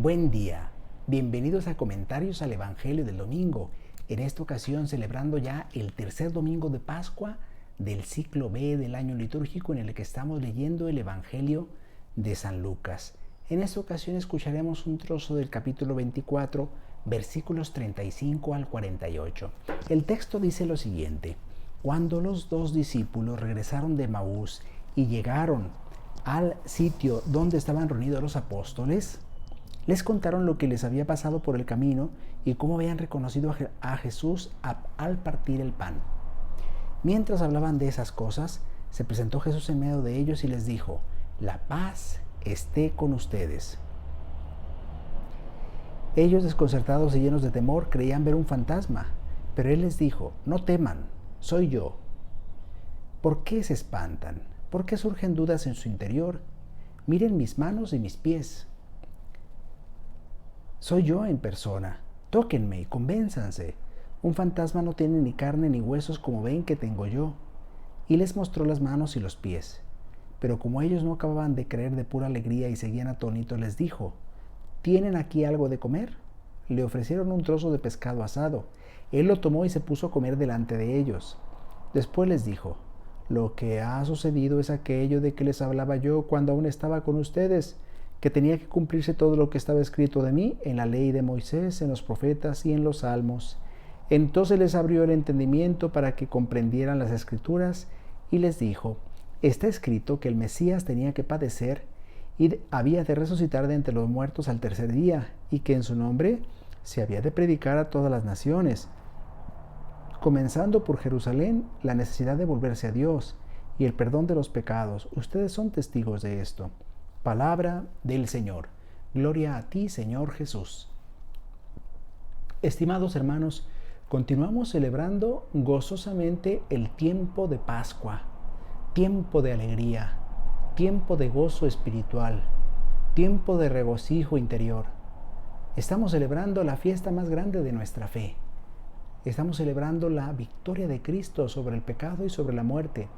Buen día, bienvenidos a Comentarios al Evangelio del Domingo, en esta ocasión celebrando ya el tercer domingo de Pascua del ciclo B del año litúrgico en el que estamos leyendo el Evangelio de San Lucas. En esta ocasión escucharemos un trozo del capítulo 24, versículos 35 al 48. El texto dice lo siguiente: Cuando los dos discípulos regresaron de Emaús y llegaron al sitio donde estaban reunidos los apóstoles, les contaron lo que les había pasado por el camino y cómo habían reconocido a Jesús al partir el pan. Mientras hablaban de esas cosas, se presentó Jesús en medio de ellos y les dijo: La paz esté con ustedes. Ellos, desconcertados y llenos de temor, creían ver un fantasma, pero él les dijo: No teman, soy yo. ¿Por qué se espantan? ¿Por qué surgen dudas en su interior? Miren mis manos y mis pies. Soy yo en persona. Tóquenme y convénzanse. Un fantasma no tiene ni carne ni huesos como ven que tengo yo. Y les mostró las manos y los pies. Pero como ellos no acababan de creer de pura alegría y seguían atónitos, les dijo: ¿Tienen aquí algo de comer? Le ofrecieron un trozo de pescado asado. Él lo tomó y se puso a comer delante de ellos. Después les dijo: Lo que ha sucedido es aquello de que les hablaba yo cuando aún estaba con ustedes, que tenía que cumplirse todo lo que estaba escrito de mí en la ley de Moisés, en los profetas y en los salmos. Entonces les abrió el entendimiento para que comprendieran las escrituras y les dijo: Está escrito que el Mesías tenía que padecer y había de resucitar de entre los muertos al tercer día, y que en su nombre se había de predicar a todas las naciones, comenzando por Jerusalén, la necesidad de volverse a Dios y el perdón de los pecados. Ustedes son testigos de esto. Palabra del Señor. Gloria a ti, Señor Jesús. Estimados hermanos, continuamos celebrando gozosamente el tiempo de Pascua, tiempo de alegría, tiempo de gozo espiritual, tiempo de regocijo interior. Estamos celebrando la fiesta más grande de nuestra fe. Estamos celebrando la victoria de Cristo sobre el pecado y sobre la muerte.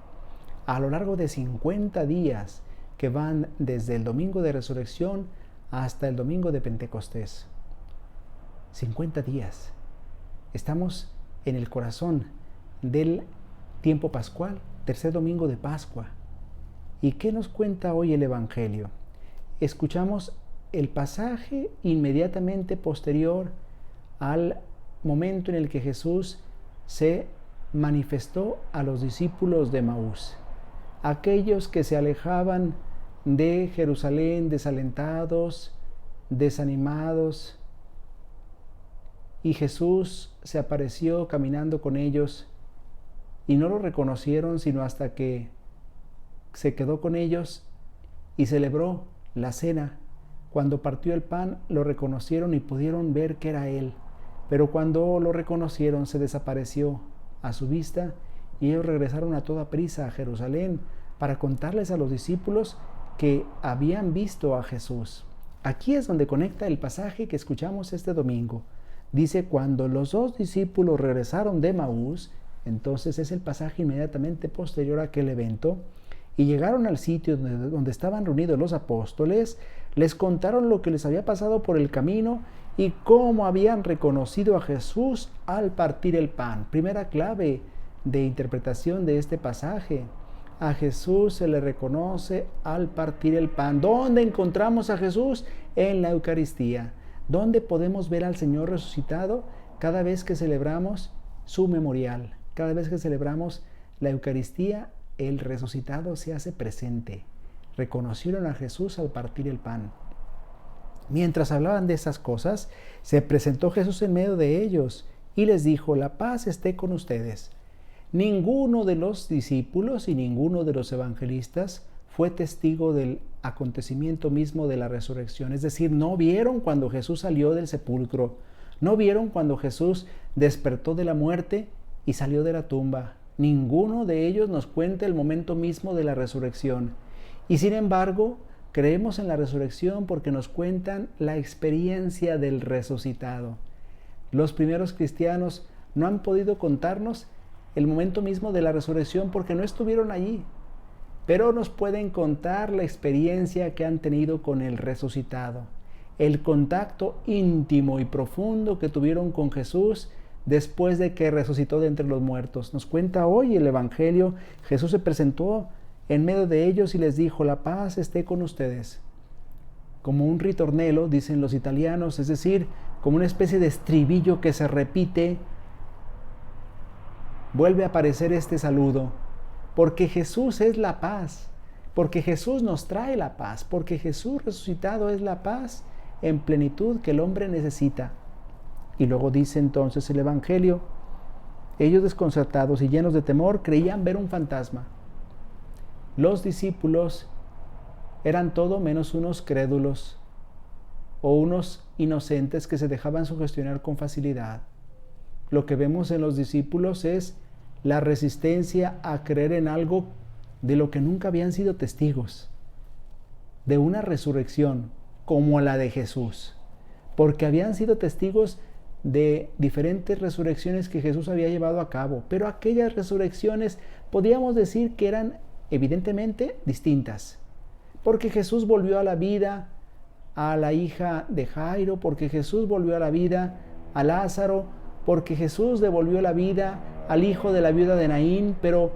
A lo largo de 50 días que van desde el domingo de resurrección hasta el domingo de Pentecostés. 50 días. Estamos en el corazón del tiempo pascual, tercer domingo de Pascua. ¿Y qué nos cuenta hoy el Evangelio? Escuchamos el pasaje inmediatamente posterior al momento en el que Jesús se manifestó a los discípulos de Emaús, aquellos que se alejaban de Jerusalén desalentados, desanimados, y Jesús se apareció caminando con ellos y no lo reconocieron sino hasta que se quedó con ellos y celebró la cena. Cuando partió el pan lo reconocieron y pudieron ver que era Él, pero cuando lo reconocieron se desapareció a su vista y ellos regresaron a toda prisa a Jerusalén para contarles a los discípulos que habían visto a Jesús. Aquí es donde conecta el pasaje que escuchamos este domingo. Dice: cuando los dos discípulos regresaron de Emaús, entonces es el pasaje inmediatamente posterior a aquel evento, y llegaron al sitio donde estaban reunidos los apóstoles, les contaron lo que les había pasado por el camino y cómo habían reconocido a Jesús al partir el pan. Primera clave de interpretación de este pasaje. A Jesús se le reconoce al partir el pan. ¿Dónde encontramos a Jesús? En la Eucaristía. ¿Dónde podemos ver al Señor resucitado? Cada vez que celebramos su memorial, cada vez que celebramos la Eucaristía, el resucitado se hace presente. Reconocieron a Jesús al partir el pan. Mientras hablaban de esas cosas, se presentó Jesús en medio de ellos y les dijo: La paz esté con ustedes. Ninguno de los discípulos y ninguno de los evangelistas fue testigo del acontecimiento mismo de la resurrección. Es decir, no vieron cuando Jesús salió del sepulcro, no vieron cuando Jesús despertó de la muerte y salió de la tumba. Ninguno de ellos nos cuenta el momento mismo de la resurrección. Y sin embargo, creemos en la resurrección porque nos cuentan la experiencia del resucitado. Los primeros cristianos no han podido contarnos el momento mismo de la resurrección porque no estuvieron allí, pero nos pueden contar la experiencia que han tenido con el resucitado. el contacto íntimo y profundo que tuvieron con Jesús después de que resucitó de entre los muertos. Nos cuenta hoy el Evangelio, Jesús se presentó en medio de ellos y les dijo: la paz esté con ustedes. Como un ritornello, dicen los italianos, es decir, como una especie de estribillo que se repite, vuelve a aparecer este saludo, porque Jesús es la paz, porque Jesús nos trae la paz, porque Jesús resucitado es la paz en plenitud que el hombre necesita. Y luego dice entonces el Evangelio: ellos, desconcertados y llenos de temor, creían ver un fantasma. Los discípulos eran todo menos unos crédulos o unos inocentes que se dejaban sugestionar con facilidad. Lo que vemos en los discípulos es la resistencia a creer en algo de lo que nunca habían sido testigos, de una resurrección como la de Jesús, porque habían sido testigos de diferentes resurrecciones que Jesús había llevado a cabo, pero aquellas resurrecciones podríamos decir que eran evidentemente distintas, porque Jesús volvió a la vida a la hija de Jairo, porque Jesús volvió a la vida a Lázaro, porque Jesús devolvió la vida al hijo de la viuda de Naín, pero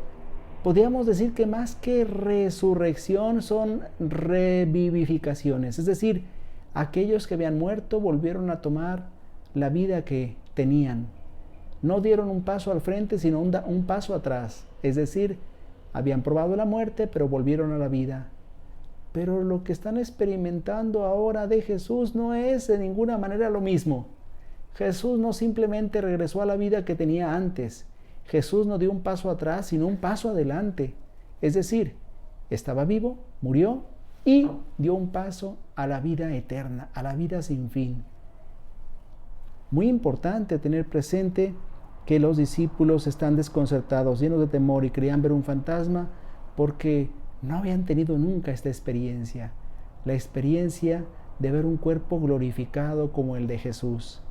podríamos decir que más que resurrección son revivificaciones, es decir, aquellos que habían muerto volvieron a tomar la vida que tenían. No dieron un paso al frente, sino un paso atrás, es decir, habían probado la muerte, pero volvieron a la vida. Pero lo que están experimentando ahora de Jesús no es de ninguna manera lo mismo. Jesús no simplemente regresó a la vida que tenía antes. Jesús no dio un paso atrás, sino un paso adelante. Es decir, estaba vivo, murió y dio un paso a la vida eterna, a la vida sin fin. Muy importante tener presente que los discípulos están desconcertados, llenos de temor y creían ver un fantasma porque no habían tenido nunca esta experiencia, la experiencia de ver un cuerpo glorificado como el de Jesús.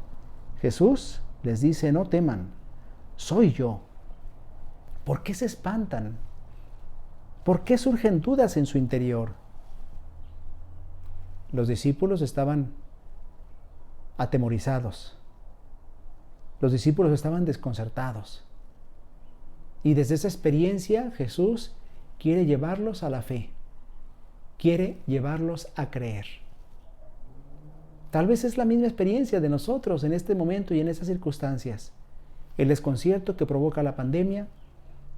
Jesús les dice: no teman, soy yo. ¿Por qué se espantan? ¿Por qué surgen dudas en su interior? Los discípulos estaban atemorizados. Los discípulos estaban desconcertados. Y desde esa experiencia Jesús quiere llevarlos a la fe, quiere llevarlos a creer. Tal vez es la misma experiencia de nosotros en este momento y en estas circunstancias. El desconcierto que provoca la pandemia,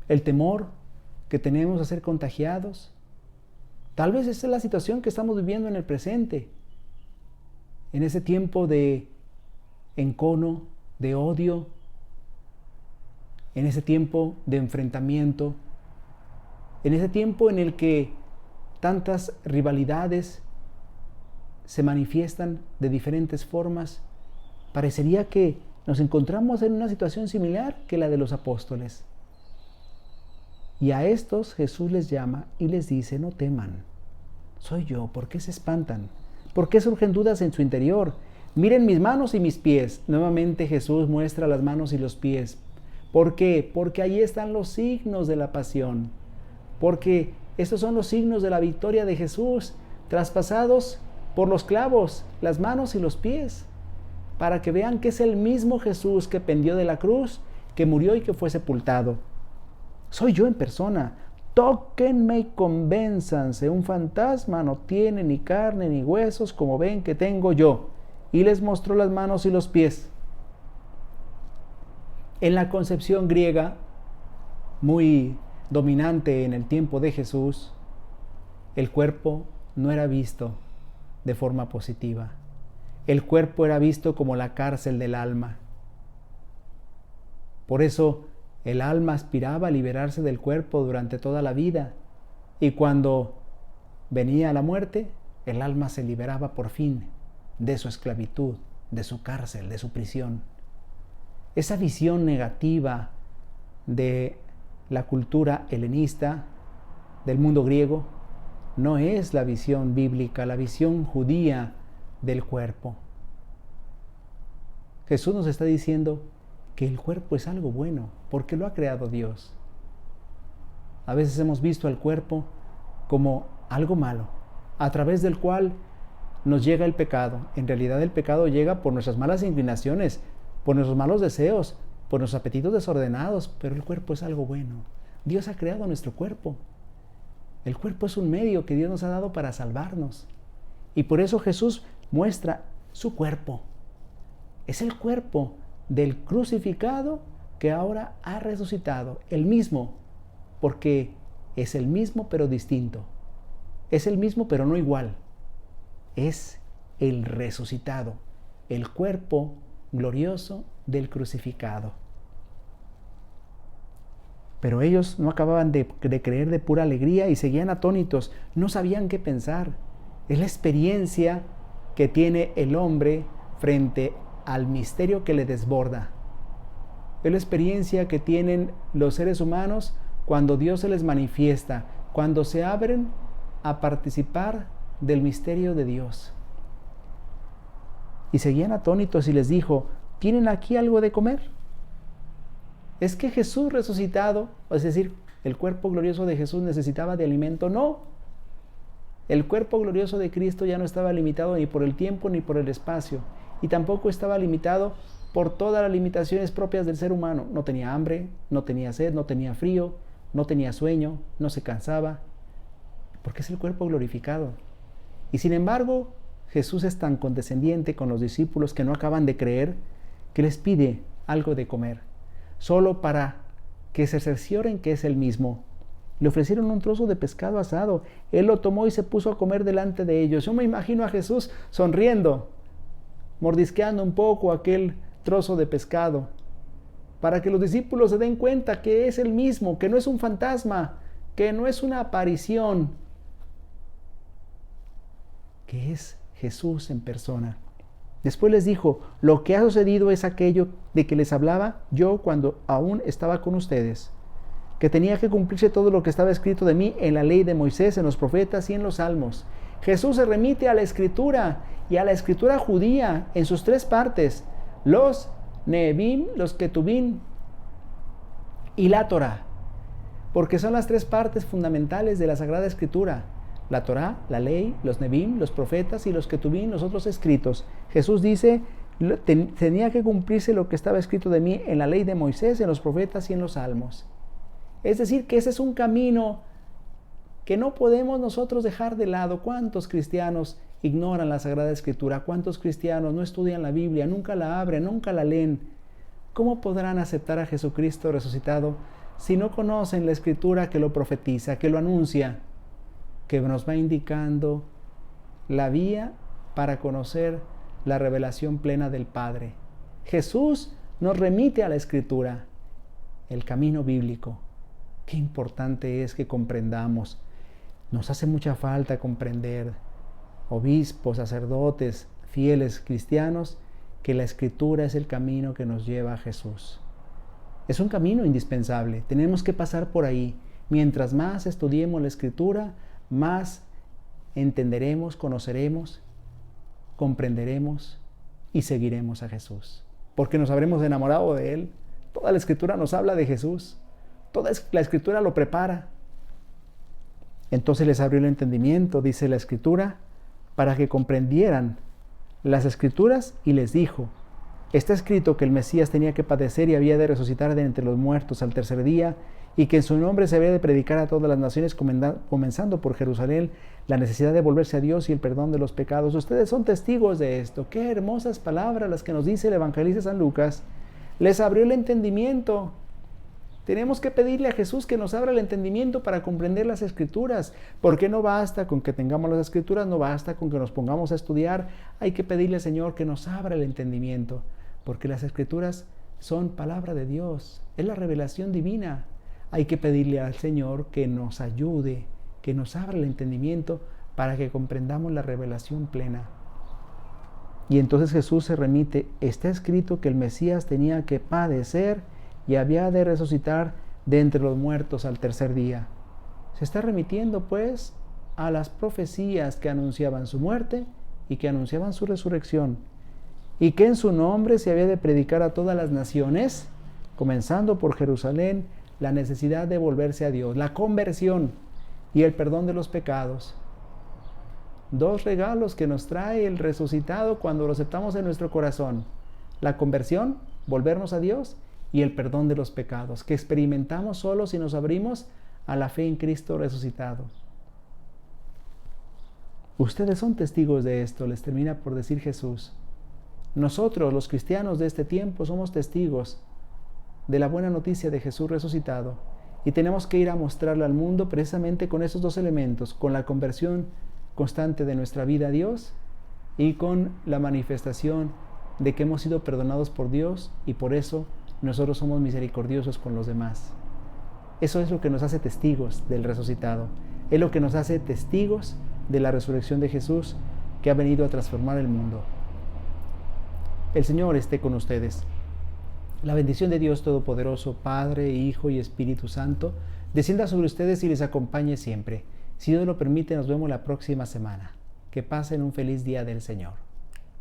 el temor que tenemos a ser contagiados. Tal vez esa es la situación que estamos viviendo en el presente, en ese tiempo de encono, de odio, en ese tiempo de enfrentamiento, en ese tiempo en el que tantas rivalidades se manifiestan de diferentes formas. Parecería que nos encontramos en una situación similar que la de los apóstoles. Y a estos Jesús les llama y les dice: no teman, soy yo. ¿Por qué se espantan? ¿Por qué surgen dudas en su interior? Miren mis manos y mis pies. Nuevamente Jesús muestra las manos y los pies. ¿Por qué? Porque ahí están los signos de la pasión. Porque estos son los signos de la victoria de Jesús, traspasados por los clavos, las manos y los pies, para que vean que es el mismo Jesús que pendió de la cruz, que murió y que fue sepultado. Soy yo en persona. Tóquenme y convénzanse. Un fantasma no tiene ni carne ni huesos como ven que tengo yo. Y les mostró las manos y los pies. En la concepción griega, muy dominante en el tiempo de Jesús, el cuerpo no era visto de forma positiva. El cuerpo era visto como la cárcel del alma. Por eso el alma aspiraba a liberarse del cuerpo durante toda la vida, y cuando venía la muerte, el alma se liberaba por fin de su esclavitud, de su cárcel, de su prisión. Esa visión negativa de la cultura helenista, del mundo griego, no es la visión bíblica, la visión judía del cuerpo. Jesús nos está diciendo que el cuerpo es algo bueno, porque lo ha creado Dios. A veces hemos visto al cuerpo como algo malo, a través del cual nos llega el pecado. En realidad el pecado llega por nuestras malas inclinaciones, por nuestros malos deseos, por nuestros apetitos desordenados, pero el cuerpo es algo bueno. Dios ha creado nuestro cuerpo. El cuerpo es un medio que Dios nos ha dado para salvarnos. Y por eso Jesús muestra su cuerpo. Es el cuerpo del crucificado que ahora ha resucitado. El mismo, porque es el mismo pero distinto. Es el mismo pero no igual. Es el resucitado, el cuerpo glorioso del crucificado. Pero ellos no acababan de creer de pura alegría y seguían atónitos, no sabían qué pensar. Es la experiencia que tiene el hombre frente al misterio que le desborda. Es la experiencia que tienen los seres humanos cuando Dios se les manifiesta, cuando se abren a participar del misterio de Dios. Y seguían atónitos y les dijo: ¿tienen aquí algo de comer? ¿Es que Jesús resucitado, es decir, el cuerpo glorioso de Jesús necesitaba de alimento? No. El cuerpo glorioso de Cristo ya no estaba limitado ni por el tiempo ni por el espacio, y tampoco estaba limitado por todas las limitaciones propias del ser humano. No tenía hambre, no tenía sed, no tenía frío, no tenía sueño, no se cansaba, porque es el cuerpo glorificado. Y sin embargo, Jesús es tan condescendiente con los discípulos que no acaban de creer, que les pide algo de comer, solo para que se cercioren que es el mismo. Le ofrecieron un trozo de pescado asado. Él lo tomó y se puso a comer delante de ellos. Yo me imagino a Jesús sonriendo, mordisqueando un poco aquel trozo de pescado, para que los discípulos se den cuenta que es el mismo, que no es un fantasma, que no es una aparición, que es Jesús en persona. Después les dijo: lo que ha sucedido es aquello de que les hablaba yo cuando aún estaba con ustedes, que tenía que cumplirse todo lo que estaba escrito de mí en la ley de Moisés, en los profetas y en los salmos. Jesús se remite a la escritura, y a la escritura judía en sus tres partes: los Neevim, los Ketubim y la Torá, porque son las tres partes fundamentales de la Sagrada Escritura: la Torá, la ley, los Neevim, los profetas, y los Ketubim, los otros escritos. Jesús dice: tenía que cumplirse lo que estaba escrito de mí en la ley de Moisés, en los profetas y en los salmos. Es decir, que ese es un camino que no podemos nosotros dejar de lado. ¿Cuántos cristianos ignoran la Sagrada Escritura? ¿Cuántos cristianos no estudian la Biblia, nunca la abren, nunca la leen? ¿Cómo podrán aceptar a Jesucristo resucitado si no conocen la Escritura que lo profetiza, que lo anuncia, que nos va indicando la vía para conocer la revelación plena del Padre? Jesús nos remite a la Escritura, el camino bíblico. Qué importante es que comprendamos. Nos hace mucha falta comprender, obispos, sacerdotes, fieles cristianos, que la Escritura es el camino que nos lleva a Jesús. Es un camino indispensable, tenemos que pasar por ahí. Mientras más estudiemos la Escritura, más entenderemos, conoceremos, comprenderemos y seguiremos a Jesús, porque nos habremos enamorado de Él. Toda la Escritura nos habla de Jesús, toda la Escritura lo prepara. Entonces les abrió el entendimiento, dice la Escritura, para que comprendieran las Escrituras, y les dijo: está escrito que el Mesías tenía que padecer y había de resucitar de entre los muertos al tercer día, y que en su nombre se había de predicar a todas las naciones, comenzando por Jerusalén, la necesidad de volverse a Dios y el perdón de los pecados. Ustedes son testigos de esto. Qué hermosas palabras las que nos dice el evangelista San Lucas. Les abrió el entendimiento. Tenemos que pedirle a Jesús que nos abra el entendimiento para comprender las Escrituras, porque no basta con que tengamos las Escrituras, no basta con que nos pongamos a estudiar. Hay que pedirle al Señor que nos abra el entendimiento, porque las Escrituras son palabra de Dios, es la revelación divina. Hay que pedirle al Señor que nos ayude, que nos abra el entendimiento para que comprendamos la revelación plena. Y entonces Jesús se remite: está escrito que el Mesías tenía que padecer y había de resucitar de entre los muertos al tercer día. Se está remitiendo pues a las profecías que anunciaban su muerte y que anunciaban su resurrección, y que en su nombre se había de predicar a todas las naciones, comenzando por Jerusalén, la necesidad de volverse a Dios, la conversión y el perdón de los pecados. 2 regalos que nos trae el resucitado cuando lo aceptamos en nuestro corazón: la conversión, volvernos a Dios, y el perdón de los pecados, que experimentamos solo si nos abrimos a la fe en Cristo resucitado. Ustedes son testigos de esto, les termina por decir Jesús. Nosotros, los cristianos de este tiempo, somos testigos de la buena noticia de Jesús resucitado, y tenemos que ir a mostrarla al mundo precisamente con esos 2 elementos, con la conversión constante de nuestra vida a Dios y con la manifestación de que hemos sido perdonados por Dios y por eso nosotros somos misericordiosos con los demás. Eso es lo que nos hace testigos del resucitado, es lo que nos hace testigos de la resurrección de Jesús, que ha venido a transformar el mundo. El Señor esté con ustedes. La bendición de Dios Todopoderoso, Padre, Hijo y Espíritu Santo, descienda sobre ustedes y les acompañe siempre. Si Dios lo permite, nos vemos la próxima semana. Que pasen un feliz día del Señor.